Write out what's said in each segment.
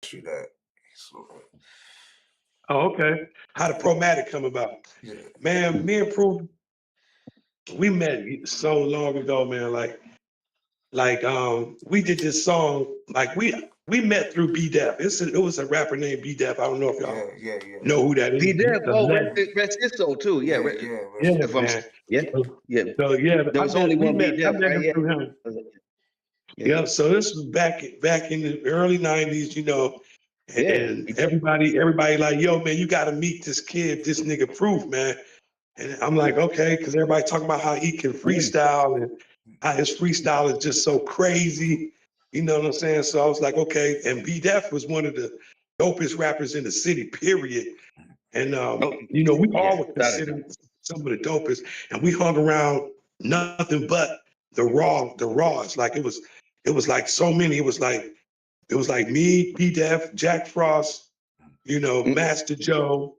you that. So, Oh, okay. How did Promatic come about? yeah. Man, me and Proof, we met so long ago, man. We did this song. Like we met through B Def. It was a rapper named B Def. I don't know if y'all Yeah. know who that is. He did. He's a Oh, legend. rest his soul too. Yeah, Yeah, if I'm, man. yeah. So yeah, There was only one B I Def, met right? him Yeah. through him. Yeah. Yeah, so this was back in the early '90s, you know, Yeah. and everybody like, yo, man, you got to meet this kid, this nigga Proof, man. And I'm like, okay, because everybody talking about how he can freestyle and how his freestyle is just so crazy. You know what I'm saying? So I was like, okay. And B Def was one of the dopest rappers in the city, period. And you know, we all were considered some of the dopest, and we hung around nothing but the raws. Like it was like so many. It was like me, B Def, Jack Frost, you know, Master Joe,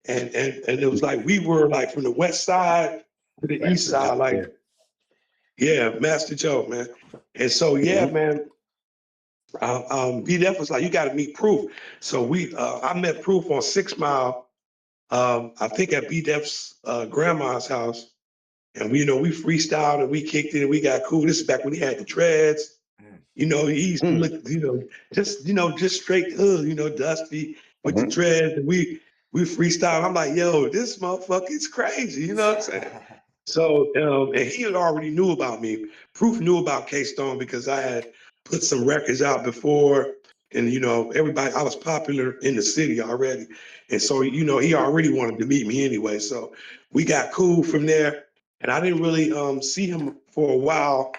and it was like we were like from the west side to the east side, like Master Joe, man. And so man, B Def was like, you got to meet Proof. So I met Proof on 6 Mile. I think at B Def's grandma's house, and we freestyled and we kicked it and we got cool. This is back when he had the dreads. You know, he used to look, just straight hood, dusty with the dreads, and we freestyled. I'm like, yo, this motherfucker is crazy. You know what I'm saying? So, and he had already knew about me. Proof knew about K-Stone because I had put some records out before, and everybody, I was popular in the city already, and so he already wanted to meet me anyway. So we got cool from there, and I didn't really see him for a while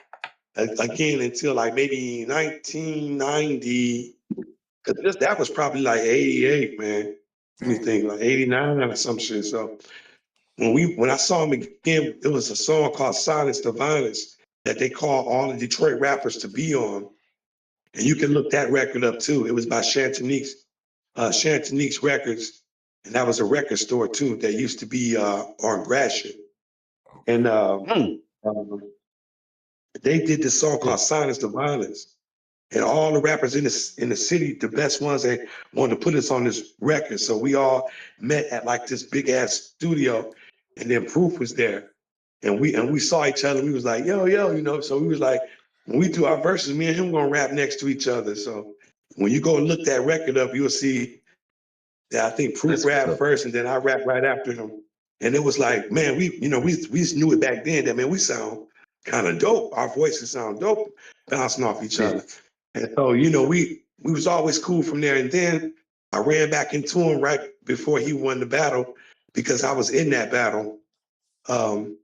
again until like maybe 1990. Cause that was probably like 88, man. Let me think, like 89 or some shit. So when I saw him again, it was a song called Silence the Violence that they called all the Detroit rappers to be on. And you can look that record up too. It was by Chantonique's Records. And that was a record store too that used to be on Gratiot. And they did this song called Silence the Violence. And all the rappers in the city, the best ones, they wanted to put us on this record. So we all met at like this big ass studio, and then Proof was there. And we saw each other, and we was like, yo, so we was like, when we do our verses, me and him gonna rap next to each other. So when you go look that record up, you'll see that I think Proof rapped first, and then I rapped right after him. And it was like, man, we just knew it back then that, man, we sound kind of dope. Our voices sound dope, bouncing off each other. And so, we was always cool from there. And then I ran back into him right before he won the battle because I was in that battle. The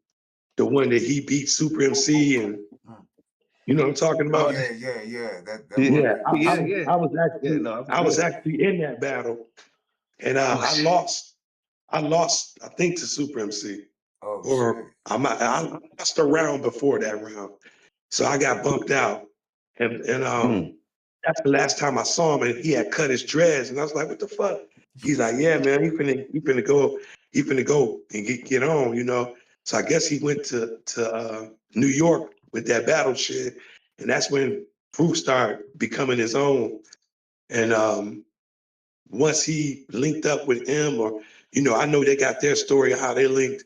one that he beat Supa Emcee, and you know what I'm talking about? I was actually in that battle, and I lost. I think, to Supa Emcee. I lost a round before that round, so I got bumped out, and that's the last time I saw him, and he had cut his dreads, and I was like, "What the fuck?" He's like, "Yeah, man, he finna go and get on, So I guess he went to New York with that battle shit, and that's when Proof started becoming his own. And once he linked up with him, or I know they got their story of how they linked,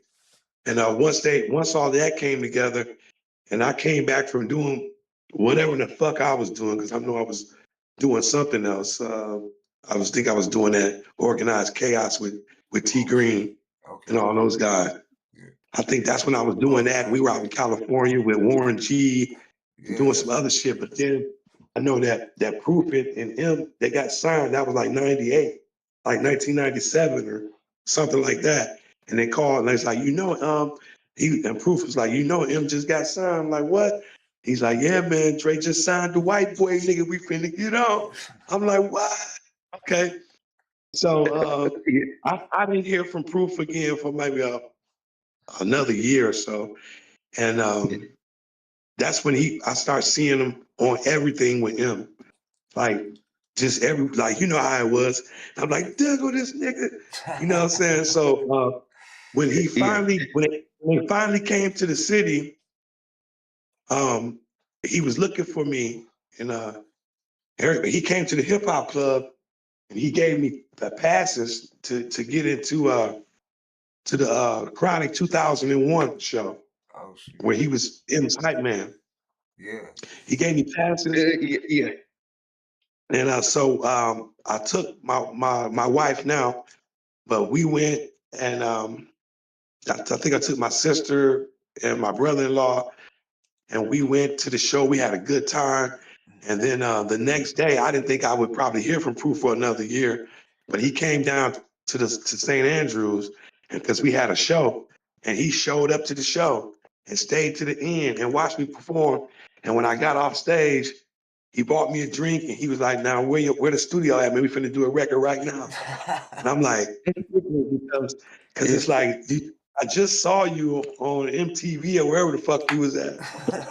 and once all that came together, and I came back from doing whatever the fuck I was doing, because I know I was doing something else. I was doing that organized chaos with T Green and all those guys. I think that's when I was doing that. We were out in California with Warren G, doing some other shit. But then I know that Proof and him, they got signed. That was like 98, like 1997 or something like that. And they called and they was like, and Proof was like, him just got signed. I'm like, what? He's like, yeah, man, Dre just signed the white boy, nigga. We finna get on. I'm like, what? Okay. So I didn't hear from Proof again for maybe another year or so. And that's when I started seeing him on everything with him. Like, just how it was. I'm like, there go this nigga. You know what I'm saying? So when he finally came to the city, he was looking for me, and He came to the hip hop club and he gave me the passes to get into to the Chronic 2001 show. Oh shit. Where he was M's hype man. Yeah. He gave me passes. Yeah. And so I took my wife now, but we went and I think I took my sister and my brother-in-law, and we went to the show. We had a good time. And then the next day, I didn't think I would probably hear from Proof for another year, but he came down to St. Andrews, and because we had a show, and he showed up to the show and stayed to the end and watched me perform. And when I got off stage, he bought me a drink, and he was like, "Now where the studio at, man? We finna do a record right now." And I'm like, because it's like I just saw you on MTV or wherever the fuck you was at,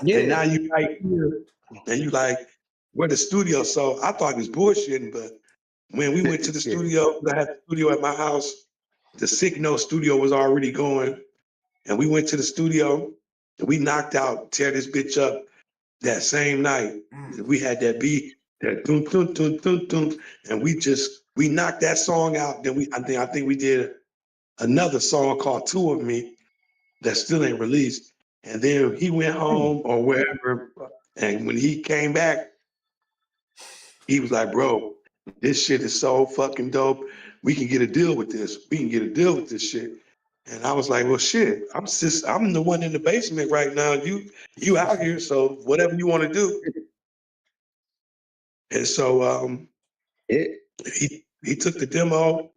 and now you right here, and you like, where the studio? So I thought it was bullshitting, but when we went to the studio, I had the studio at my house. The Sick Note studio was already going, and we went to the studio, and we knocked out Tear This Bitch Up that same night. We had that beat, that dun dun dun dun dun, and we knocked that song out. Then I think we did another song called Two of Me that still ain't released. And then he went home or wherever, and when he came back, he was like, "Bro, this shit is so fucking dope. We can get a deal with this. We can get a deal with this shit." And I was like, "Well, shit, I'm the one in the basement right now. You out here, so whatever you want to do." And so he took the demo.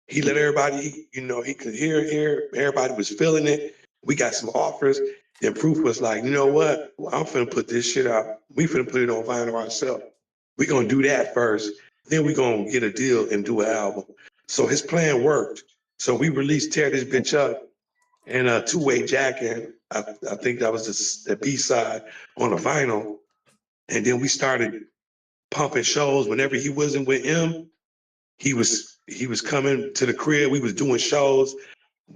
He let everybody, he could hear. Everybody was feeling it. We got some offers. Then Proof was like, "You know what? Well, I'm finna put this shit out. We finna put it on vinyl ourselves. We're gonna do that first. Then we're gonna get a deal and do an album." So his plan worked. So we released Tear This Bitch Up and a Two-Way Jacket. I think that was the B-side on a vinyl. And then we started pumping shows. Whenever he wasn't with him, he was coming to the crib. We was doing shows,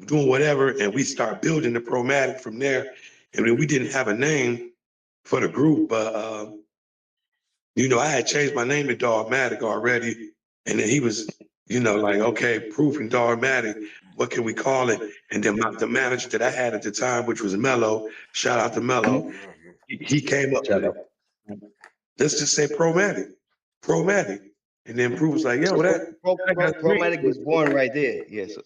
doing whatever, and we start building the Promatic from there. And then we didn't have a name for the group, but I had changed my name to Dogmatic already. And then he was, like, "Okay, Proof and Dogmatic, what can we call it?" And then the manager that I had at the time, which was Mello, shout out to Mello, he came up with it. Let's just say Promatic. And then Proof was like, "Yeah, well, Promatic was born right there. Yes.